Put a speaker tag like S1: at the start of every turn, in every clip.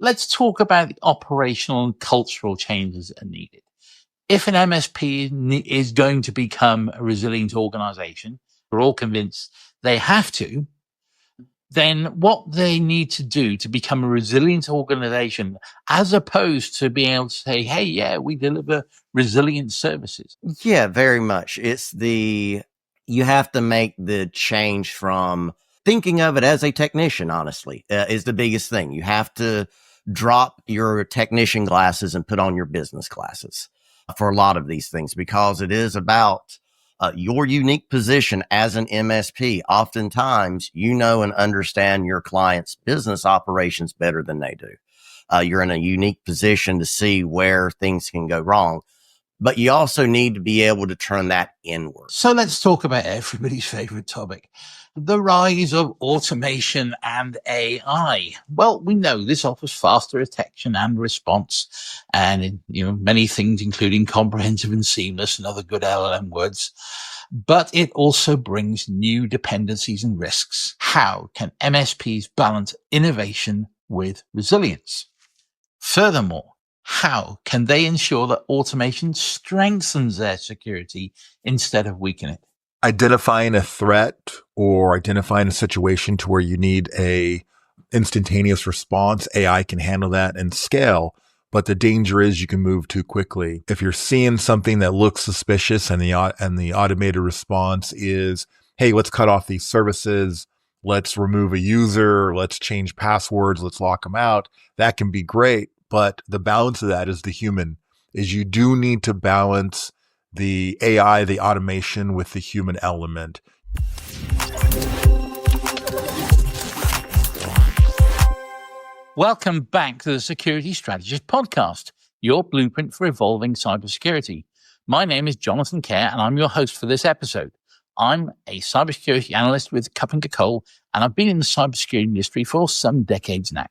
S1: let's talk about the operational and cultural changes that are needed. If an MSP is going to become a resilient organization, we're all convinced they have to, then what they need to do to become a resilient organization, as opposed to being able to say, hey, yeah, we deliver resilient services.
S2: Yeah, very much. You have to make the change from thinking of it as a technician, honestly, is the biggest thing. You have to drop your technician glasses and put on your business glasses for a lot of these things, because it is about your unique position as an MSP. Oftentimes, you know and understand your client's business operations better than they do. You're in a unique position to see where things can go wrong, but you also need to be able to turn that inward.
S1: So let's talk about everybody's favorite topic, the rise of automation and AI. Well, we know this offers faster detection and response, and many things, including comprehensive and seamless and other good LLM words. But it also brings new dependencies and risks. How can MSPs balance innovation with resilience? Furthermore, how can they ensure that automation strengthens their security instead of weakening it?
S3: Identifying a threat or identifying a situation to where you need a instantaneous response, AI can handle that and scale. But the danger is you can move too quickly. If you're seeing something that looks suspicious and the automated response is, hey, let's cut off these services, let's remove a user, let's change passwords, let's lock them out, that can be great. But the balance of that is the human, is you do need to balance the AI, the automation with the human element.
S1: Welcome back to the Security Strategist podcast, your blueprint for evolving cybersecurity. My name is Jonathan Kerr, and I'm your host for this episode. I'm a cybersecurity analyst with KuppingerCole, and I've been in the cybersecurity industry for some decades now.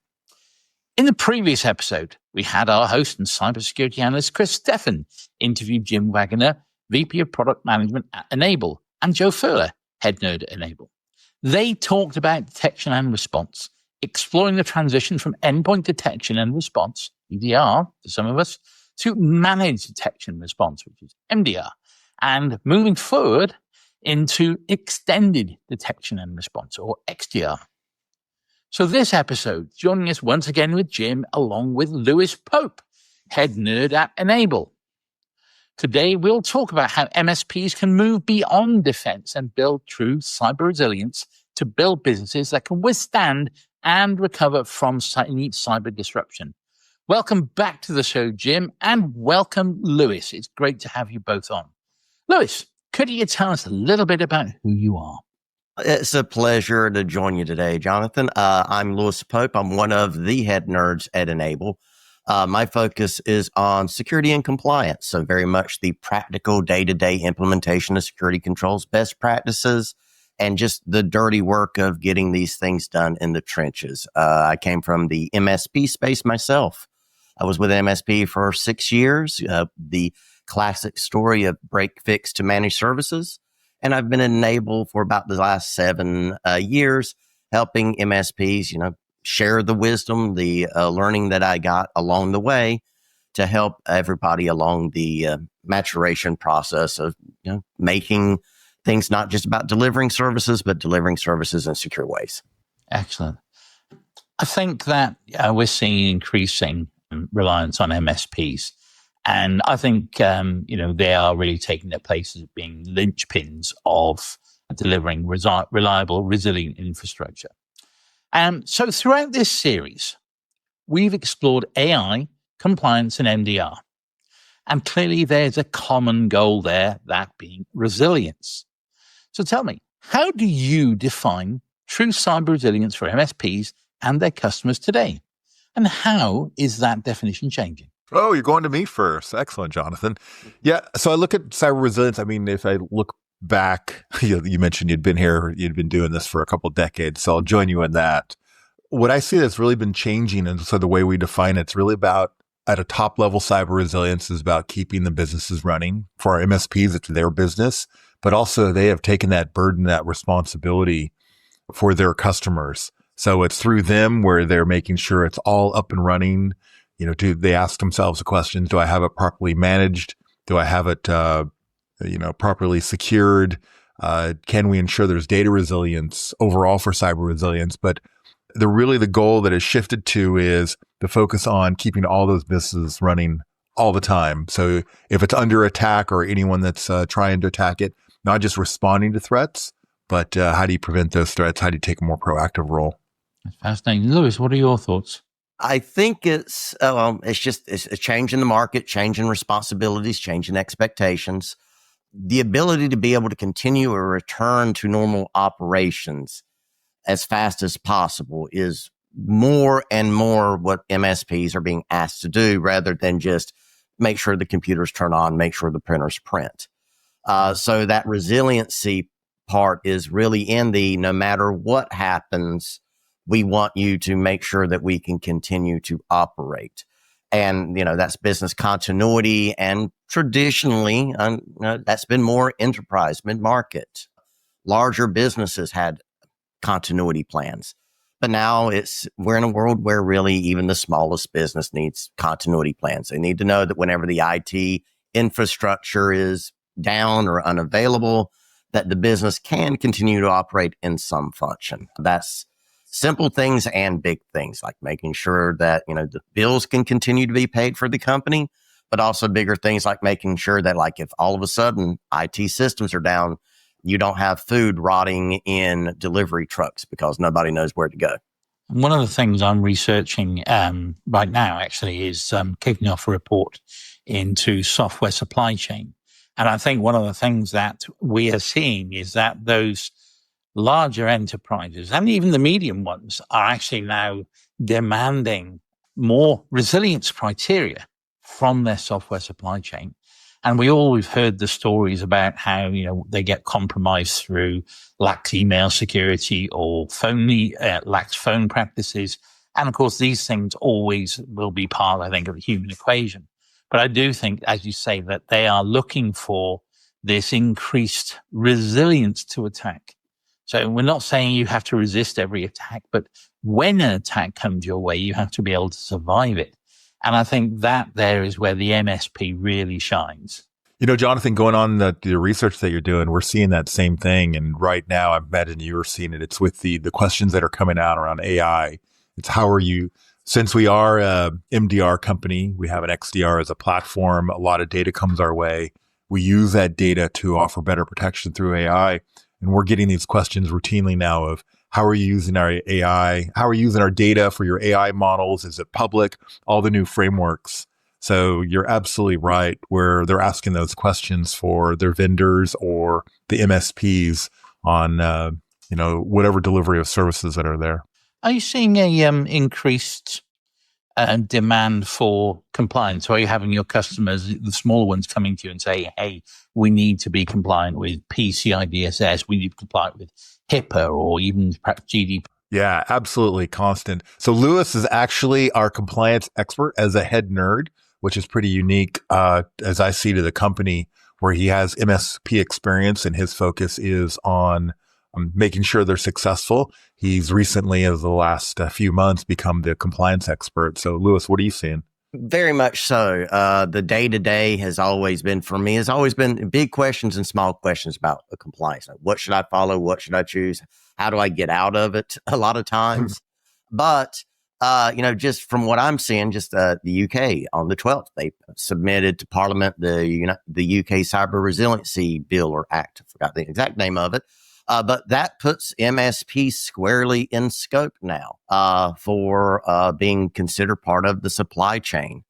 S1: In the previous episode, we had our host and cybersecurity analyst, Chris Steffen, interview Jim Waggoner, VP of Product Management at Enable, and Joe Furler, head nerd at Enable. They talked about detection and response, exploring the transition from endpoint detection and response, EDR for some of us, to managed detection and response, which is MDR, and moving forward into extended detection and response, or XDR. So this episode, joining us once again with Jim, along with Lead Pope, head nerd at Enable. Today, we'll talk about how MSPs can move beyond defense and build true cyber resilience to build businesses that can withstand and recover from any cyber disruption. Welcome back to the show, Jim, and welcome, Lewis. It's great to have you both on. Lewis, could you tell us a little bit about who you are?
S2: It's a pleasure to join you today, Jonathan. I'm Lead Pope. I'm one of the head nerds at Enable. My focus is on security and compliance, so very much the practical day-to-day implementation of security controls, best practices, and just the dirty work of getting these things done in the trenches. I came from the MSP space myself. I was with MSP for 6 years, the classic story of break, fix to managed services. And I've been enabled for about the last 7 years, helping MSPs, share the wisdom, the learning that I got along the way to help everybody along the maturation process of, making things not just about delivering services, but delivering services in secure ways.
S1: Excellent. I think that we're seeing increasing reliance on MSPs. And I think, they are really taking their place as being linchpins of delivering reliable, resilient infrastructure. So throughout this series, we've explored AI, compliance, and MDR. And clearly there's a common goal there, that being resilience. So tell me, how do you define true cyber resilience for MSPs and their customers today? And how is that definition changing?
S3: Oh, you're going to me first. Excellent, Jonathan. Yeah, so I look at cyber resilience. I mean, if I look back, you mentioned you'd been here, you'd been doing this for a couple of decades, so I'll join you in that. What I see that's really been changing, and so the way we define it's really about, at a top level, cyber resilience is about keeping the businesses running. For our MSPs, it's their business, but also they have taken that burden, that responsibility for their customers. So it's through them where they're making sure it's all up and running. Do they ask themselves the questions, do I have it properly managed? Do I have it, properly secured? Can we ensure there's data resilience overall for cyber resilience? But the goal that has shifted to is the focus on keeping all those businesses running all the time. So if it's under attack or anyone that's trying to attack it, not just responding to threats, but how do you prevent those threats? How do you take a more proactive role?
S1: That's fascinating. Lewis, what are your thoughts?
S2: I think it's a change in the market, change in responsibilities, change in expectations. The ability to be able to continue or return to normal operations as fast as possible is more and more what MSPs are being asked to do, rather than just make sure the computers turn on, make sure the printers print. So that resiliency part is really in the no matter what happens, we want you to make sure that we can continue to operate. And, that's business continuity. And traditionally, that's been more enterprise, mid-market. Larger businesses had continuity plans. But now we're in a world where really even the smallest business needs continuity plans. They need to know that whenever the IT infrastructure is down or unavailable, that the business can continue to operate in some function. That's simple things and big things, like making sure that, the bills can continue to be paid for the company, but also bigger things like making sure that, like, if all of a sudden IT systems are down, you don't have food rotting in delivery trucks because nobody knows where to go.
S1: One of the things I'm researching right now actually is kicking off a report into software supply chain. And I think one of the things that we are seeing is that those larger enterprises and even the medium ones are actually now demanding more resilience criteria from their software supply chain. And we always heard the stories about how, they get compromised through lax email security or lax phone practices. And of course, these things always will be part, I think, of the human equation. But I do think, as you say, that they are looking for this increased resilience to attack. So we're not saying you have to resist every attack, but when an attack comes your way, you have to be able to survive it. And I think that there is where the MSP really shines.
S3: Jonathan, going on the research that you're doing, we're seeing that same thing. And right now, I imagine you're seeing it. It's with the questions that are coming out around AI. It's how are you, since we are a MDR company, we have an XDR as a platform, a lot of data comes our way. We use that data to offer better protection through AI. And we're getting these questions routinely now of, how are you using our AI? How are you using our data for your AI models? Is it public? All the new frameworks. So you're absolutely right, where they're asking those questions for their vendors or the MSPs on, whatever delivery of services that are there.
S1: Are you seeing a increased demand for compliance? Or are you having your customers, the smaller ones, coming to you and say, hey, we need to be compliant with PCI DSS, we need to comply with HIPAA or even perhaps GDPR?
S3: Yeah, absolutely constant. So Lewis is actually our compliance expert as a head nerd, which is pretty unique as I see to the company, where he has MSP experience and his focus is on making sure they're successful. He's recently, as the last few months, become the compliance expert. So Lewis, what are you seeing?
S2: Very much so. The day-to-day has always been big questions and small questions about the compliance. Like, what should I follow? What should I choose? How do I get out of it? A lot of times. But, just from what I'm seeing, just the UK on the 12th, they submitted to Parliament the UK Cyber Resiliency Bill or Act. I forgot the exact name of it. But that puts MSP squarely in scope now for being considered part of the supply chain.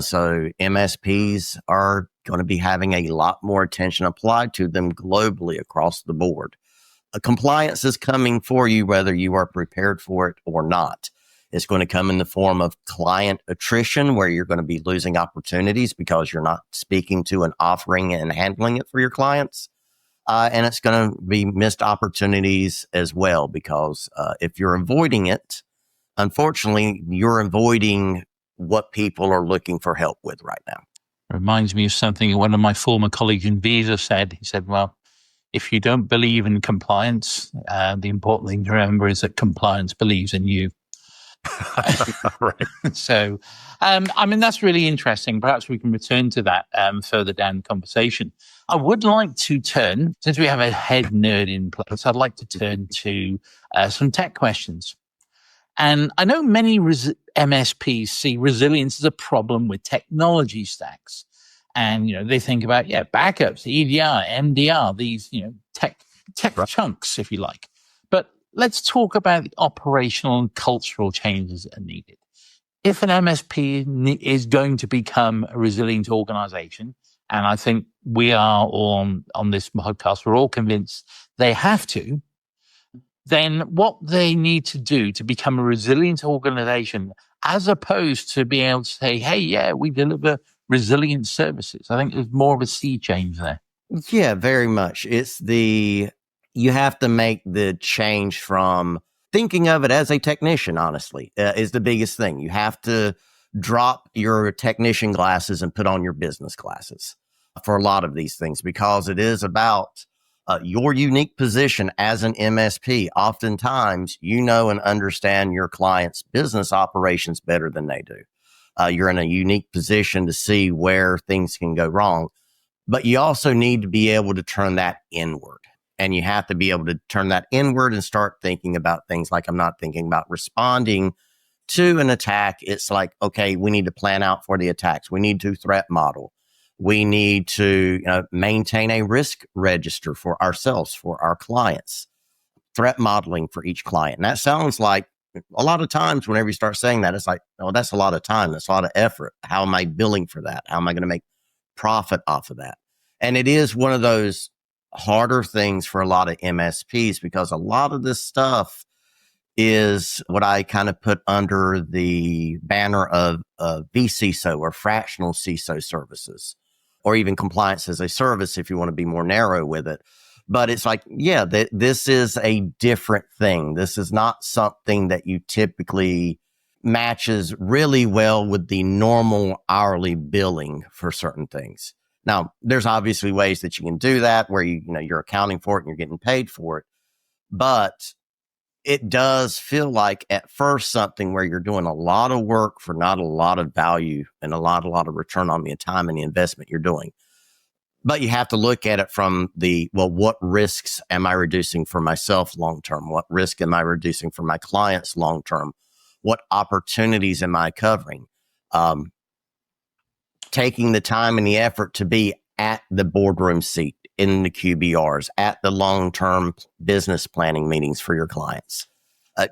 S2: So MSPs are going to be having a lot more attention applied to them globally across the board. Compliance is coming for you whether you are prepared for it or not. It's going to come in the form of client attrition, where you're going to be losing opportunities because you're not speaking to and offering and handling it for your clients. And it's going to be missed opportunities as well, because if you're avoiding it, unfortunately, you're avoiding what people are looking for help with right now.
S1: Reminds me of something one of my former colleagues in Visa said. He said, well, if you don't believe in compliance, the important thing to remember is that compliance believes in you.
S3: Right.
S1: So, that's really interesting. Perhaps we can return to that further down the conversation. I would like to turn, since we have a head nerd in place, I'd like to turn to some tech questions. And I know many MSPs see resilience as a problem with technology stacks. And, they think about, backups, EDR, MDR, these, tech
S3: Right.
S1: chunks, if you like. But let's talk about the operational and cultural changes that are needed. If an MSP is going to become a resilient organization, and I think we are all on this podcast, we're all convinced they have to, then what they need to do to become a resilient organization, as opposed to being able to say, hey, yeah, we deliver resilient services. I think there's more of a sea change there.
S2: Yeah, very much. You have to make the change from thinking of it as a technician, honestly, is the biggest thing. You have to drop your technician glasses and put on your business glasses for a lot of these things, because it is about your unique position as an MSP. Oftentimes, and understand your client's business operations better than they do. You're in a unique position to see where things can go wrong, but you also need to be able to turn that inward. And you have to be able to turn that inward and start thinking about things like, I'm not thinking about responding to an attack. It's like, okay, we need to plan out for the attacks. We need to threat model. We need to maintain a risk register for ourselves, for our clients, threat modeling for each client. And that sounds like a lot of times whenever you start saying that, it's like, oh, that's a lot of time. That's a lot of effort. How am I billing for that? How am I going to make profit off of that? And it is one of those harder things for a lot of MSPs, because a lot of this stuff is what I kind of put under the banner of vCISO or fractional CISO services, or even compliance as a service if you want to be more narrow with it. But it's like, this is a different thing. This is not something that you typically matches really well with the normal hourly billing for certain things. Now, there's obviously ways that you can do that where you're accounting for it and you're getting paid for it. But it does feel like at first something where you're doing a lot of work for not a lot of value and a lot of return on the time and the investment you're doing. But you have to look at it from what risks am I reducing for myself long term? What risk am I reducing for my clients long term? What opportunities am I covering? Taking the time and the effort to be at the boardroom seat, in the QBRs, at the long-term business planning meetings for your clients.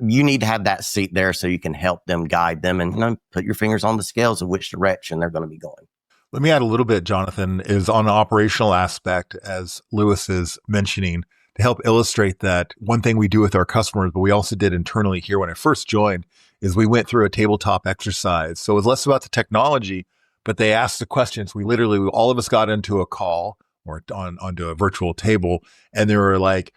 S2: You need to have that seat there so you can help them, guide them, and put your fingers on the scales of which direction they're going to be going.
S3: Let me add a little bit, Jonathan, is on the operational aspect, as Lewis is mentioning, to help illustrate that one thing we do with our customers, but we also did internally here when I first joined, is we went through a tabletop exercise. So it was less about the technology, but they asked the questions. We literally, all of us got into a call or onto a virtual table, and they were like,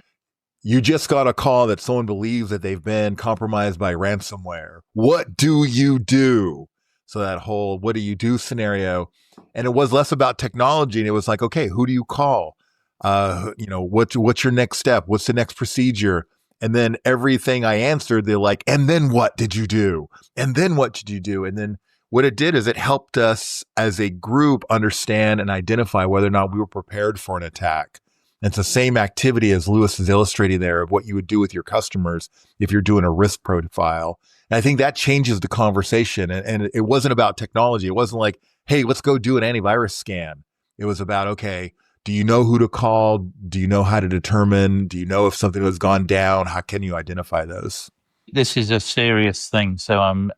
S3: you just got a call that someone believes that they've been compromised by ransomware. What do you do? So that whole what do you do scenario. And it was less about technology. And it was like, okay, who do you call? What's your next step? What's the next procedure? And then everything I answered, they're like, and then what did you do? And then what did you do? And then what it did is it helped us as a group understand and identify whether or not we were prepared for an attack. And it's the same activity as Lewis is illustrating there of what you would do with your customers if you're doing a risk profile. And I think that changes the conversation. And it wasn't about technology. It wasn't like, hey, let's go do an antivirus scan. It was about, okay, do you know who to call? Do you know how to determine? Do you know if something has gone down? How can you identify those?
S1: This is a serious thing. So I'm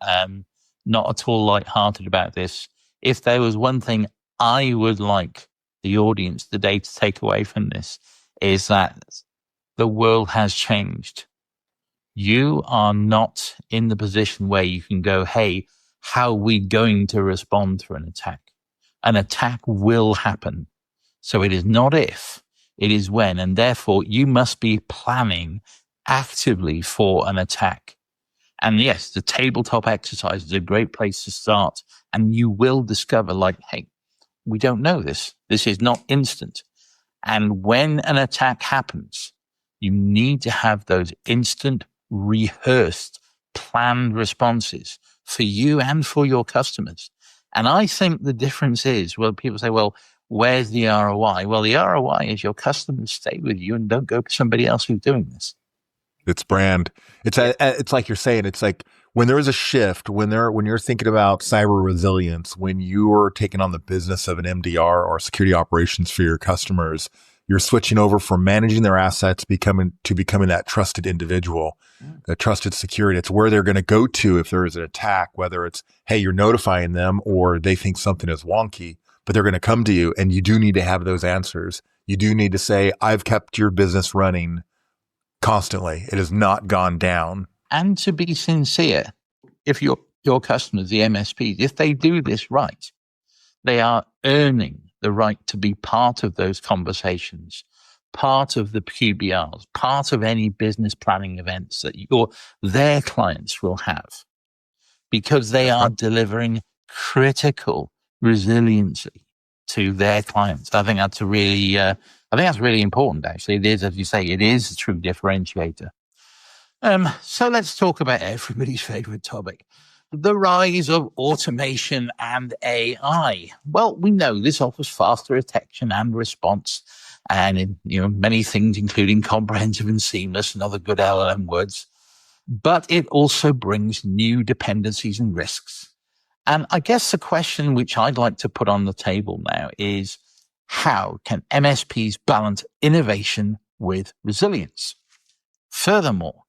S1: not at all lighthearted about this. If there was one thing I would like the audience today to take away from this, is that the world has changed. You are not in the position where you can go, hey, how are we going to respond to an attack? An attack will happen. So it is not if, it is when. And therefore, you must be planning actively for an attack. And yes, the tabletop exercise is a great place to start. And you will discover, like, hey, we don't know this. This is not instant. And when an attack happens, you need to have those instant, rehearsed, planned responses for you and for your customers. And I think the difference is, well, people say, well, where's the ROI? Well, the ROI is your customers stay with you and don't go to somebody else who's doing this.
S3: It's brand. It's like you're saying, it's like when there is a shift, when you're thinking about cyber resilience, when you're taking on the business of an MDR or security operations for your customers, you're switching over from managing their assets becoming that trusted individual, that trusted security. It's where they're going to go to if there is an attack, whether it's, hey, you're notifying them or they think something is wonky, but they're going to come to you, and you do need to have those answers. You do need to say, I've kept your business running constantly. It has not gone down.
S1: And to be sincere, if your customers, the MSPs, if they do this right, they are earning the right to be part of those conversations, part of the QBRs, part of any business planning events that their clients will have, because they are delivering critical resiliency to their clients. I think that's really important. Actually, it is, as you say, it is a true differentiator. So let's talk about everybody's favorite topic, the rise of automation and AI. Well, we know this offers faster detection and response, and many things, including comprehensive and seamless and other good LLM words. But it also brings new dependencies and risks. And I guess the question which I'd like to put on the table now is, how can MSPs balance innovation with resilience? Furthermore,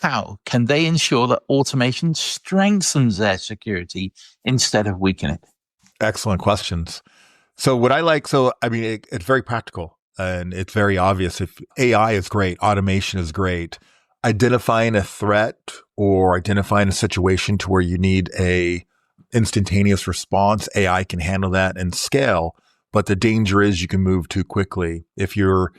S1: how can they ensure that automation strengthens their security instead of weakening it?
S3: Excellent questions. So it's very practical and it's very obvious. If AI is great, automation is great. Identifying a threat or identifying a situation to where you need a instantaneous response, AI can handle that and scale. But the danger is you can move too quickly. If you're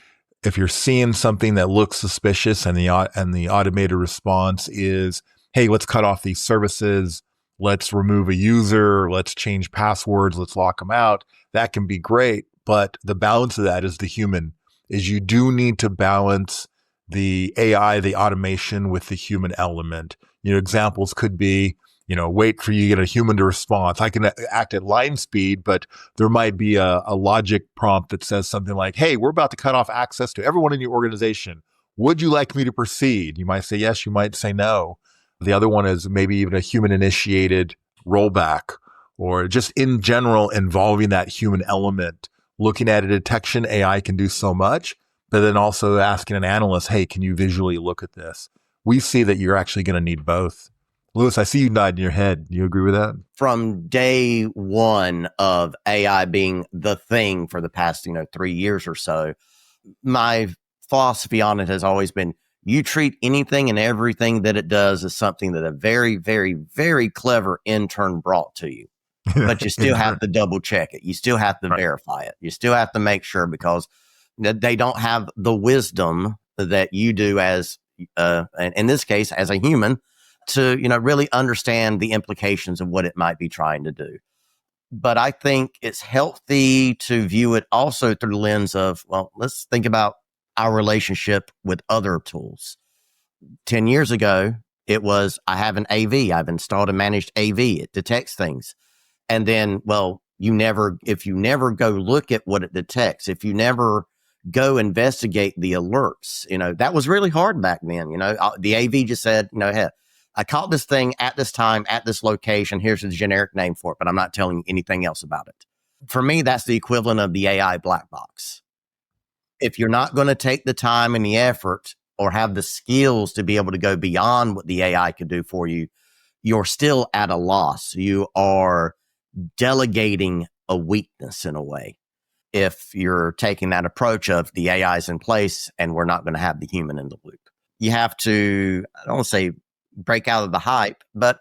S3: seeing something that looks suspicious and the automated response is, hey, let's cut off these services, let's remove a user, let's change passwords, let's lock them out, that can be great. But the balance of that is the human, is you do need to balance the AI, the automation with the human element. Examples could be, wait for you to get a human to respond. I can act at line speed, but there might be a logic prompt that says something like, hey, we're about to cut off access to everyone in your organization. Would you like me to proceed? You might say yes, you might say no. The other one is maybe even a human-initiated rollback, or just in general involving that human element. Looking at a detection, AI can do so much, but then also asking an analyst, hey, can you visually look at this? We see that you're actually going to need both. Lewis, I see you nodding your head. Do you agree with that?
S2: From day one of AI being the thing for the past, 3 years or so, my philosophy on it has always been, you treat anything and everything that it does as something that a very, very, very clever intern brought to you. But you still have to double check it. You still have to verify it. You still have to make sure, because they don't have the wisdom that you do as, in this case, as a human, to, really understand the implications of what it might be trying to do. But I think it's healthy to view it also through the lens of, well, let's think about our relationship with other tools. 10 years ago, it was, I have an AV. I've installed a managed AV. It detects things. And then, well, if you never go look at what it detects, if you never go investigate the alerts, that was really hard back then. The AV just said, hey, I caught this thing at this time, at this location. Here's the generic name for it, but I'm not telling you anything else about it. For me, that's the equivalent of the AI black box. If you're not going to take the time and the effort or have the skills to be able to go beyond what the AI could do for you, you're still at a loss. You are delegating a weakness in a way. If you're taking that approach of the AI is in place and we're not going to have the human in the loop, you have to, I don't want to say break out of the hype, but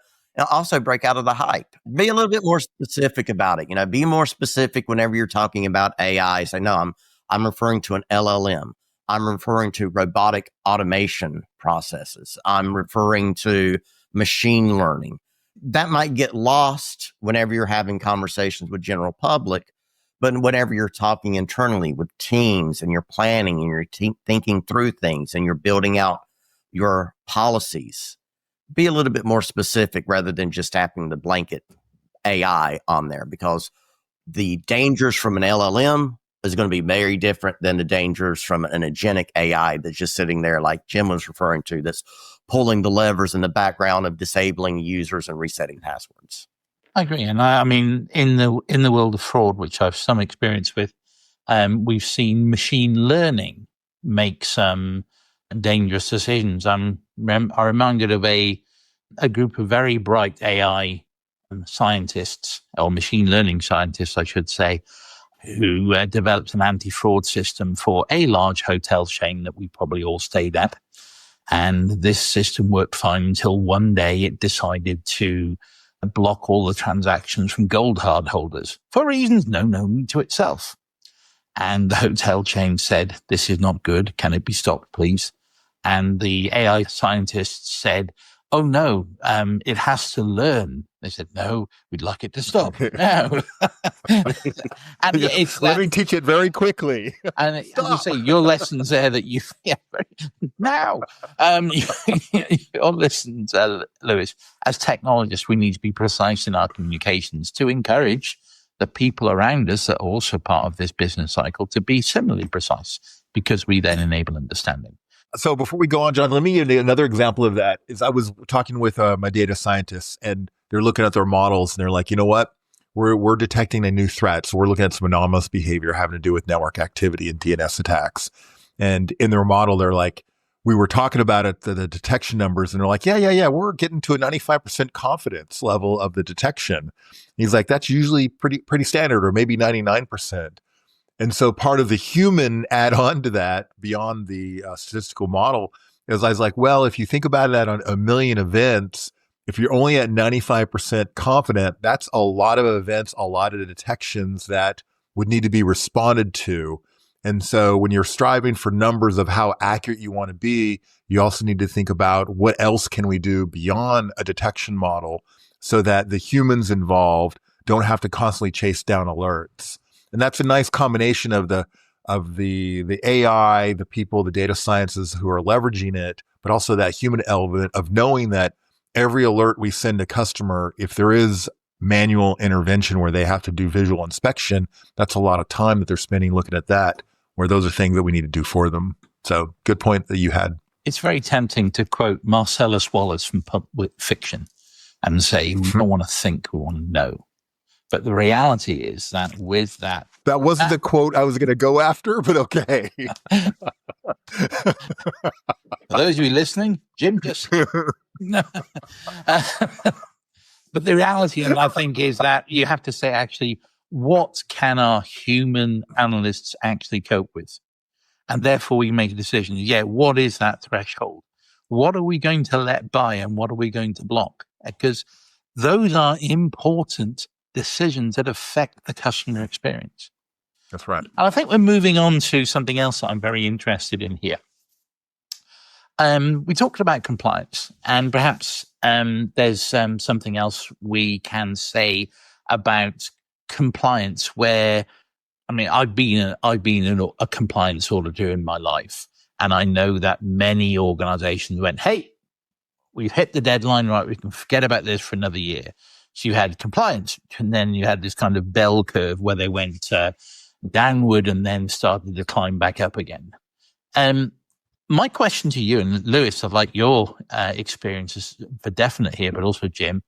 S2: also break out of the hype. Be a little bit more specific about it. Be more specific whenever you're talking about AI. Say, no, I'm referring to an LLM. I'm referring to robotic automation processes. I'm referring to machine learning. That might get lost whenever you're having conversations with general public, But whenever you're talking internally with teams and you're planning and you're thinking through things and you're building out your policies, be a little bit more specific rather than just tapping the blanket AI on there, because the dangers from an LLM is going to be very different than the dangers from an agentic AI that's just sitting there, like Jim was referring to, that's pulling the levers in the background of disabling users and resetting passwords.
S1: I agree. And I mean, in the world of fraud, which I've some experience with, we've seen machine learning make some dangerous decisions. I'm reminded of a group of very bright AI scientists, or machine learning scientists, I should say, who developed an anti-fraud system for a large hotel chain that we probably all stayed at. And this system worked fine until one day it decided to block all the transactions from gold card holders for reasons known to itself. And the hotel chain said, "This is not good. Can it be stopped, please?" And the AI scientists said, "Oh, no, it has to learn." They said, "No, we'd like it to stop." No. And it's
S3: Let me teach it very quickly.
S1: And as you say, your lessons there that you, now, your lessons, Lewis, as technologists, we need to be precise in our communications to encourage the people around us that are also part of this business cycle to be similarly precise, because we then enable understanding.
S3: So before we go on, John, let me give you another example of that. Is I was talking with my data scientists, and they're looking at their models, and they're like, you know what? We're detecting a new threat. So we're looking at some anomalous behavior having to do with network activity and DNS attacks. And in their model, they're like, we were talking about it, the detection numbers, and they're like, yeah, we're getting to a 95% confidence level of the detection. He's like, that's usually pretty standard, or maybe 99%. And so part of the human add-on to that, beyond the statistical model, is I was like, well, if you think about it on a million events, if you're only at 95% confident, that's a lot of events, a lot of detections that would need to be responded to. And so when you're striving for numbers of how accurate you want to be, you also need to think about what else can we do beyond a detection model so that the humans involved don't have to constantly chase down alerts. And that's a nice combination of the AI, the people, the data sciences who are leveraging it, but also that human element of knowing that every alert we send a customer, if there is manual intervention where they have to do visual inspection, that's a lot of time that they're spending looking at that, where those are things that we need to do for them. So good point that you had.
S1: It's very tempting to quote Marcellus Wallace from Pulp Fiction and say, we don't want to think, we want to know. But the reality is that with that...
S3: That wasn't the quote I was going to go after, but okay.
S1: For those of you listening, Jim just... No. But the reality, and I think, is that you have to say, actually, what can our human analysts actually cope with? And therefore, we make a decision. Yeah, what is that threshold? What are we going to let by and what are we going to block? Because those are important decisions that affect the customer experience.
S3: That's right.
S1: And I think we're moving on to something else that I'm very interested in here. We talked about compliance, and perhaps there's something else we can say about compliance where, I mean, I've been a compliance auditor in my life, and I know that many organizations went, hey, we've hit the deadline, right? We can forget about this for another year. So you had compliance, and then you had this kind of bell curve where they went downward and then started to climb back up again. My question to you, and Lewis, I'd like your experiences for definite here, but also Jim,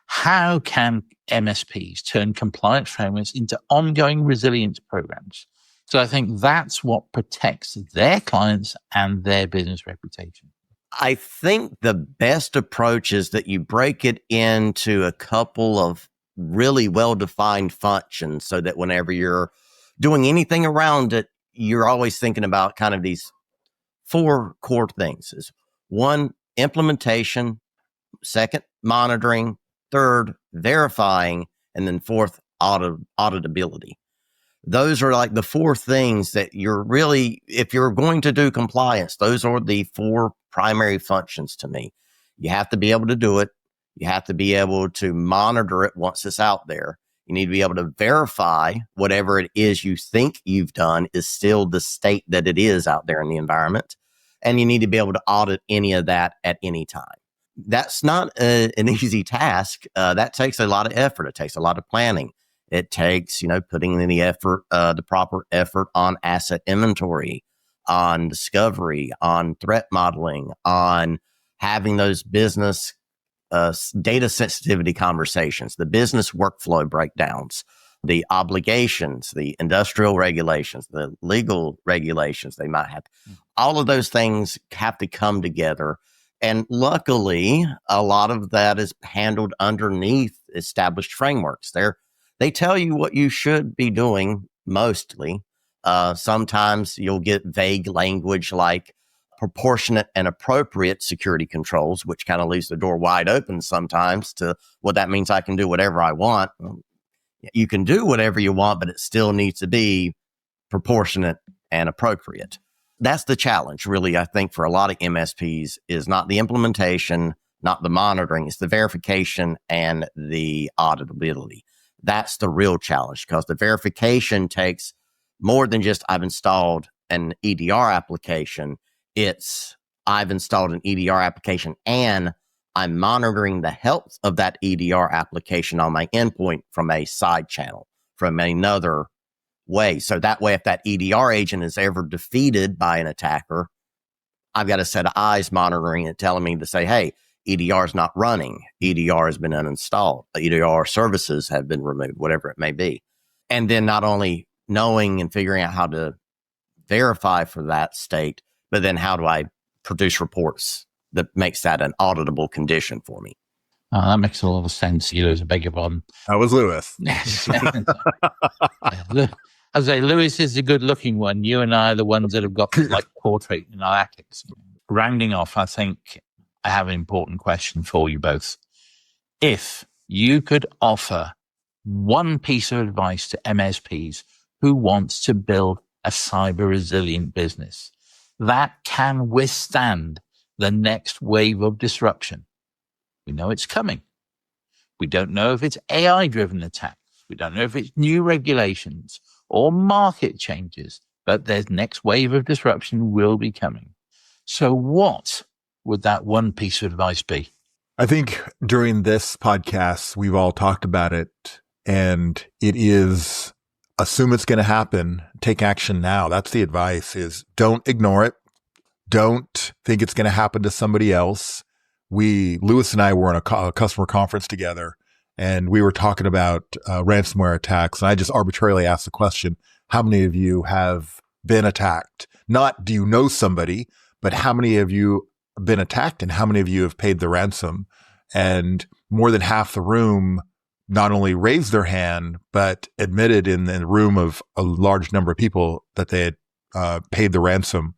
S1: how can MSPs turn compliance frameworks into ongoing resilience programs? So I think that's what protects their clients and their business reputation.
S2: I think the best approach is that you break it into a couple of really well-defined functions so that whenever you're doing anything around it, you're always thinking about kind of these 4 core things. Is 1, implementation, 2nd, monitoring, 3rd, verifying, and then 4th, auditability. Those are like the 4 things that you're really, if you're going to do compliance, those are the 4 primary functions to me. You have to be able to do it. You have to be able to monitor it once it's out there. You need to be able to verify whatever it is you think you've done is still the state that it is out there in the environment. And you need to be able to audit any of that at any time. That's not an easy task. That takes a lot of effort. It takes a lot of planning. It takes, putting in the proper effort on asset inventory, on discovery, on threat modeling, on having those business data sensitivity conversations, the business workflow breakdowns, the obligations, the industrial regulations, the legal regulations they might have. All of those things have to come together. And luckily, a lot of that is handled underneath established frameworks. They tell you what you should be doing mostly. Sometimes you'll get vague language like proportionate and appropriate security controls, which kind of leaves the door wide open sometimes to, well, that means I can do whatever I want. You can do whatever you want, but it still needs to be proportionate and appropriate. That's the challenge, really, I think, for a lot of MSPs is not the implementation, not the monitoring, it's the verification and the auditability. That's the real challenge, because the verification takes more than just I've installed an EDR application. It's I've installed an EDR application and I'm monitoring the health of that EDR application on my endpoint from a side channel, from another way. So that way, if that EDR agent is ever defeated by an attacker, I've got a set of eyes monitoring it, telling me to say, hey, EDR is not running. EDR has been uninstalled. EDR services have been removed, whatever it may be. And then not only knowing and figuring out how to verify for that state, but then how do I produce reports that makes that an auditable condition for me?
S1: That makes a lot of sense. Lewis, I beg your pardon.
S3: That was Lewis.
S1: I say, Lewis is the good-looking one. You and I are the ones that have got like portrait in our attics. Rounding off, I think I have an important question for you both. If you could offer one piece of advice to MSPs who wants to build a cyber resilient business that can withstand the next wave of disruption, we know it's coming. We don't know if it's AI-driven attacks. We don't know if it's new regulations or market changes, but their next wave of disruption will be coming. So what would that one piece of advice be?
S3: I think during this podcast, we've all talked about it, and it is assume it's going to happen. Take action now. That's the advice, is don't ignore it. Don't think it's going to happen to somebody else. Lewis and I were in a customer conference together, and we were talking about ransomware attacks. And I just arbitrarily asked the question, how many of you have been attacked? Not do you know somebody, but how many of you have been attacked and how many of you have paid the ransom? And more than half the room not only raised their hand, but admitted in the room of a large number of people that they had paid the ransom.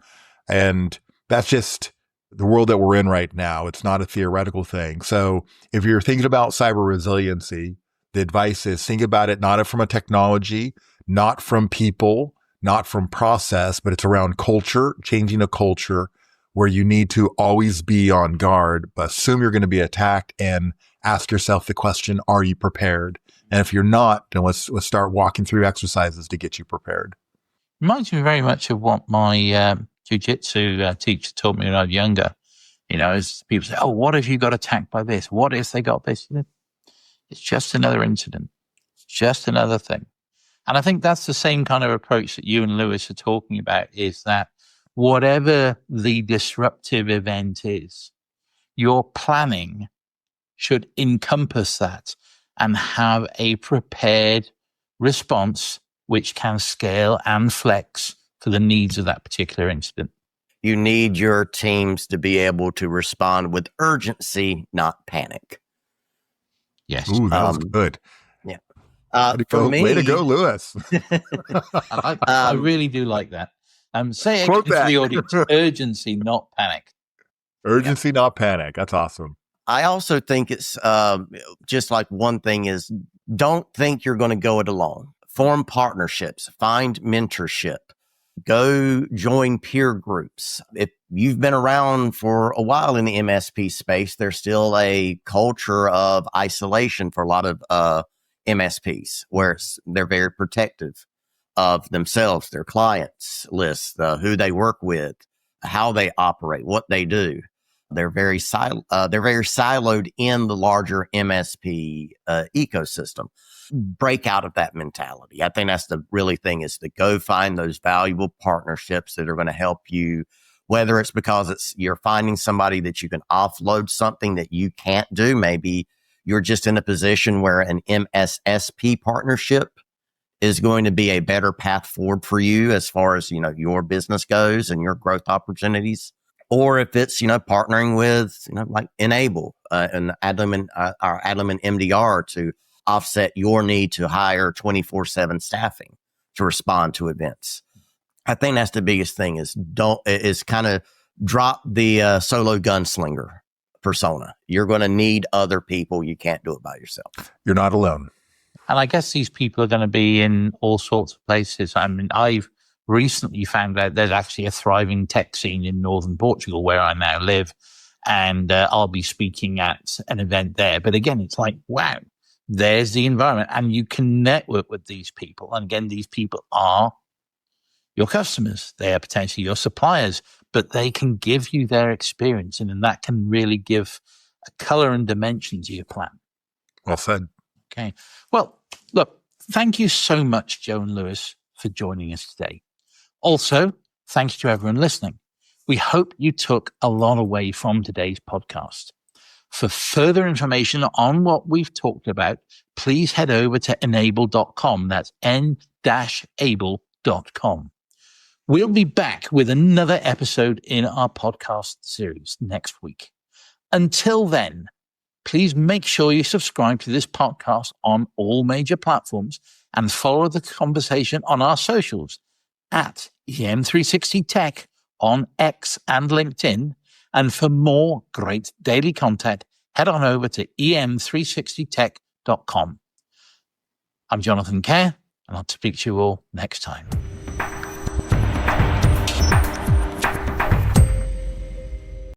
S3: And that's just the world that we're in right now. It's not a theoretical thing. So if you're thinking about cyber resiliency, the advice is think about it not from a technology, not from people, not from process, but it's around culture, changing a culture where you need to always be on guard, but assume you're going to be attacked and ask yourself the question, are you prepared? And if you're not, then let's start walking through exercises to get you prepared.
S1: Reminds me very much of what my jiu-jitsu teacher taught me when I was younger. As people say, oh, what if you got attacked by this? What if they got this? It's just another incident. It's just another thing. And I think that's the same kind of approach that you and Lewis are talking about, is that whatever the disruptive event is, your planning should encompass that and have a prepared response which can scale and flex for the needs of that particular incident.
S2: You need your teams to be able to respond with urgency, not panic.
S1: Yes.
S3: Ooh, that was good.
S2: Yeah.
S3: Way to go, Lewis.
S1: I really do like that. Say it
S3: Quote
S1: to
S3: that.
S1: the audience: urgency, not panic.
S3: Urgency, not panic. That's awesome.
S2: I also think it's just like one thing is don't think you're going to go it alone. Form partnerships, find mentorship, go join peer groups. If you've been around for a while in the MSP space, there's still a culture of isolation for a lot of MSPs, where they're very protective of themselves, their clients lists, who they work with, how they operate, what they do. They're very siloed in the larger MSP ecosystem. Break out of that mentality. I think that's the really thing, is to go find those valuable partnerships that are going to help you, whether it's because you're finding somebody that you can offload something that you can't do. Maybe you're just in a position where an MSSP partnership is going to be a better path forward for you as far as, your business goes and your growth opportunities. Or if it's, partnering with, like Enable and Adlumin, our Adlumin MDR to offset your need to hire 24/7 staffing to respond to events. I think that's the biggest thing, is kind of drop the solo gunslinger persona. You're going to need other people. You can't do it by yourself.
S3: You're not alone.
S1: And I guess these people are going to be in all sorts of places. I mean, I've recently found out there's actually a thriving tech scene in northern Portugal, where I now live, and I'll be speaking at an event there. But again, it's like, wow, there's the environment, and you can network with these people. And again, these people are your customers. They are potentially your suppliers, but they can give you their experience, and that can really give a color and dimension to your plan.
S3: Well said.
S1: Okay. Well, look, thank you so much, Joe and Lewis, for joining us today. Also, thanks to everyone listening. We hope you took a lot away from today's podcast. For further information on what we've talked about, please head over to enable.com. That's n-able.com. We'll be back with another episode in our podcast series next week. Until then, please make sure you subscribe to this podcast on all major platforms and follow the conversation on our socials at EM360Tech on X and LinkedIn. And for more great daily content, head on over to em360tech.com. I'm Jonathan Kerr, and I'll speak to you all next time.